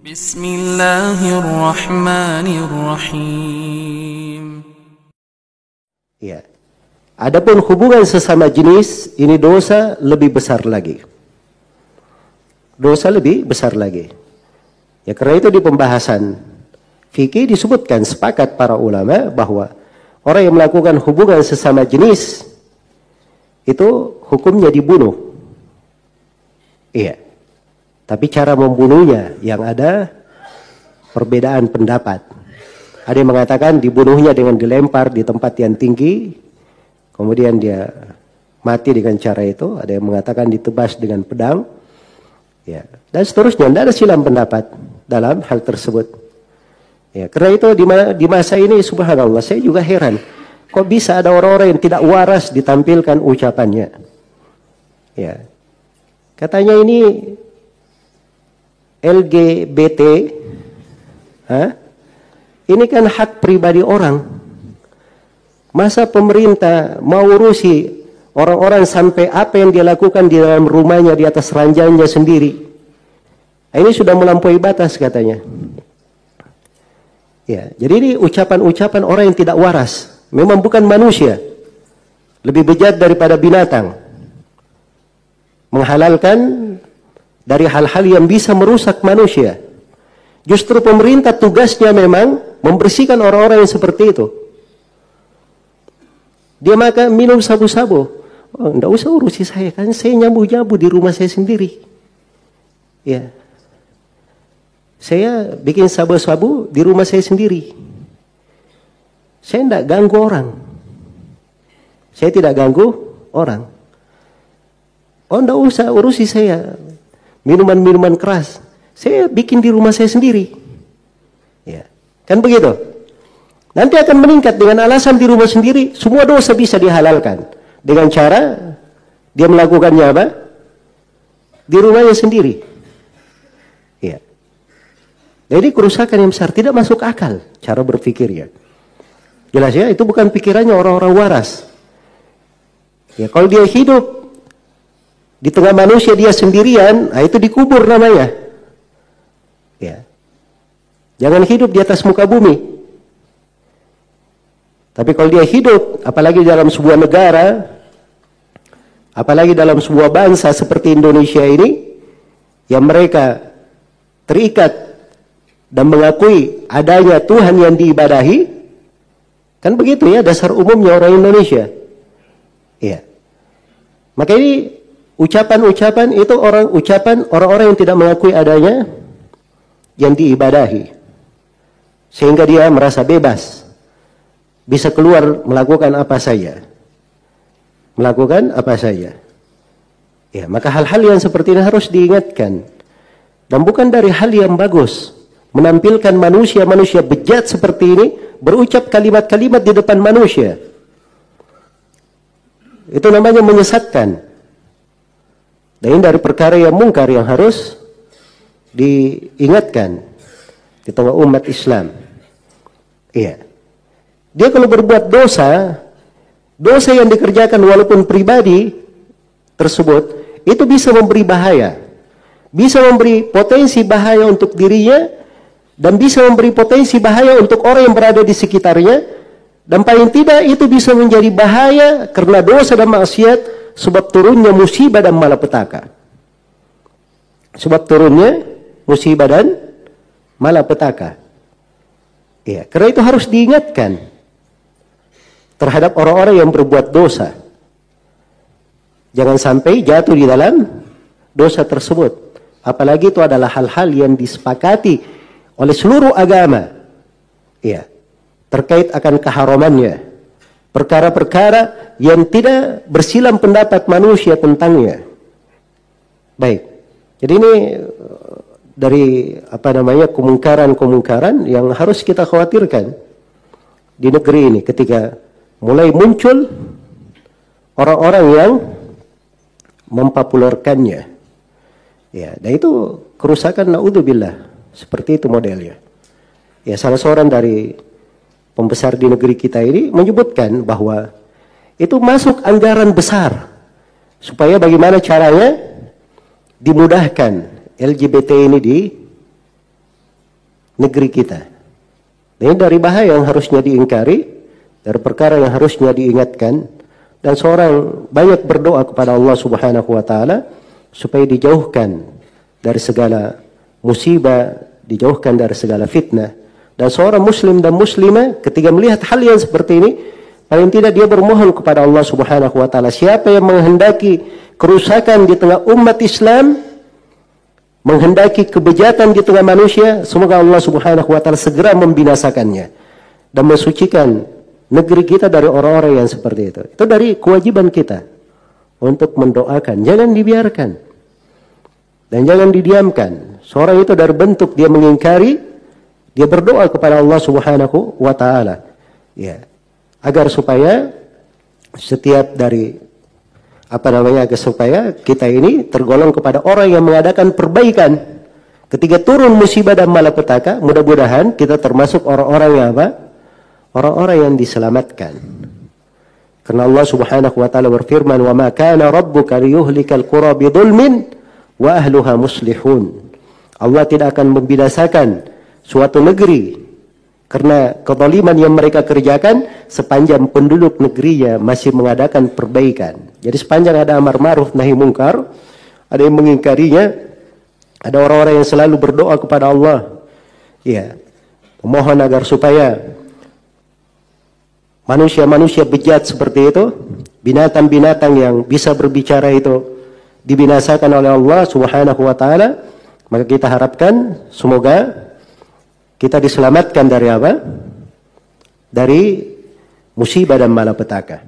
Bismillahirrahmanirrahim. Ya. Adapun hubungan sesama jenis, ini dosa lebih besar lagi. Dosa lebih besar lagi. Ya, karena itu di pembahasan fikih disebutkan, sepakat para ulama bahwa orang yang melakukan hubungan sesama jenis itu hukumnya dibunuh. Iya. Tapi cara membunuhnya yang ada perbedaan pendapat. Ada yang mengatakan dibunuhnya dengan dilempar di tempat yang tinggi, kemudian dia mati dengan cara itu. Ada yang mengatakan ditebas dengan pedang, ya, dan seterusnya. Tidak ada silang pendapat dalam hal tersebut. Ya, karena itu di masa ini subhanallah saya juga heran, kok bisa ada orang-orang yang tidak waras ditampilkan ucapannya. Ya, katanya ini LGBT, ini kan hak pribadi orang. Masa pemerintah mau urusi orang-orang sampai apa yang dia lakukan di dalam rumahnya, di atas ranjangnya sendiri? Ini sudah melampaui batas katanya. Ya, jadi ini ucapan-ucapan orang yang tidak waras. Memang bukan manusia, lebih bejat daripada binatang. Menghalalkan dari hal-hal yang bisa merusak manusia. Justru pemerintah tugasnya memang membersihkan orang-orang yang seperti itu. Dia makan minum sabu-sabu. Oh, enggak usah urusi saya, kan saya nyabu-nyabu di rumah saya sendiri. Ya. Saya bikin sabu-sabu di rumah saya sendiri. Saya enggak ganggu orang. Saya tidak ganggu orang. Oh, enggak usah urusi saya. Minuman-minuman keras, saya bikin di rumah saya sendiri. Ya, kan begitu. Nanti akan meningkat dengan alasan di rumah sendiri, semua dosa bisa dihalalkan. Dengan cara dia melakukannya apa? Di rumahnya sendiri. Ya. Jadi kerusakan yang besar, tidak masuk akal cara berpikirnya. Jelas ya, itu bukan pikirannya orang-orang waras. Ya, kalau dia hidup di tengah manusia dia sendirian, nah itu dikubur namanya. Ya. Jangan hidup di atas muka bumi. Tapi kalau dia hidup, apalagi dalam sebuah negara, apalagi dalam sebuah bangsa seperti Indonesia ini, yang mereka terikat dan mengakui adanya Tuhan yang diibadahi, kan begitu ya dasar umumnya orang Indonesia. Ya. Maka ini ucapan-ucapan itu orang-orang yang tidak mengakui adanya yang diibadahi. Sehingga dia merasa bebas. Bisa keluar melakukan apa saja. Melakukan apa saja. Ya, maka hal-hal yang seperti ini harus diingatkan. Dan bukan dari hal yang bagus. Menampilkan manusia-manusia bejat seperti ini berucap kalimat-kalimat di depan manusia. Itu namanya menyesatkan. Dan ini dari perkara yang mungkar yang harus diingatkan di tengah umat Islam. Iya. Dia kalau berbuat dosa, dosa yang dikerjakan walaupun pribadi tersebut, itu bisa memberi bahaya. Bisa memberi potensi bahaya untuk dirinya, dan bisa memberi potensi bahaya untuk orang yang berada di sekitarnya. Dan paling tidak itu bisa menjadi bahaya karena dosa dan maksiat, sebab turunnya musibah dan malapetaka. Sebab turunnya musibah dan malapetaka. Ya, karena itu harus diingatkan terhadap orang-orang yang berbuat dosa. Jangan sampai jatuh di dalam dosa tersebut. Apalagi itu adalah hal-hal yang disepakati oleh seluruh agama. Ya, terkait akan keharamannya. Perkara-perkara yang tidak bersilang pendapat manusia tentangnya. Baik. Jadi ini dari kemungkaran-kemungkaran yang harus kita khawatirkan di negeri ini ketika mulai muncul orang-orang yang mempopulerkannya. Ya, dan itu kerusakan naudzubillah. Seperti itu modelnya. Ya, salah seorang dari pembesar di negeri kita ini menyebutkan bahwa itu masuk anggaran besar supaya bagaimana caranya dimudahkan LGBT ini negeri kita. Ini dari bahaya yang harusnya diingkari, dari perkara yang harusnya diingatkan, dan seorang banyak berdoa kepada Allah Subhanahu wa taala supaya dijauhkan dari segala musibah, dijauhkan dari segala fitnah. Dan seorang muslim dan muslimah ketika melihat hal yang seperti ini, paling tidak dia bermohon kepada Allah Subhanahu wa taala, siapa yang menghendaki kerusakan di tengah umat Islam, menghendaki kebejatan di tengah manusia, semoga Allah Subhanahu wa taala segera membinasakannya dan mensucikan negeri kita dari orang-orang yang seperti itu. Itu dari kewajiban kita untuk mendoakan, jangan dibiarkan dan jangan didiamkan. Seorang itu dari bentuk dia mengingkari, dia berdoa kepada Allah Subhanahu wa taala, ya, agar supaya setiap dari agar supaya kita ini tergolong kepada orang yang mengadakan perbaikan. Ketika turun musibah dan malapetaka, mudah-mudahan kita termasuk orang-orang yang apa? Orang-orang yang diselamatkan. Karena Allah Subhanahu wa taala berfirman, "Wa ma kana rabbuka liyuhlikal qura bidzulmin wa ahluha muslihun." Allah tidak akan membinasakan suatu negeri karena kezaliman yang mereka kerjakan sepanjang penduduk negerinya masih mengadakan perbaikan. Jadi sepanjang ada amar ma'ruf nahi mungkar, ada yang mengingkarinya, ada orang-orang yang selalu berdoa kepada Allah, ya, memohon agar supaya manusia-manusia bejat seperti itu, binatang-binatang yang bisa berbicara itu dibinasakan oleh Allah Subhanahu wa taala, maka kita harapkan semoga kita diselamatkan dari apa? Dari musibah dan malapetaka.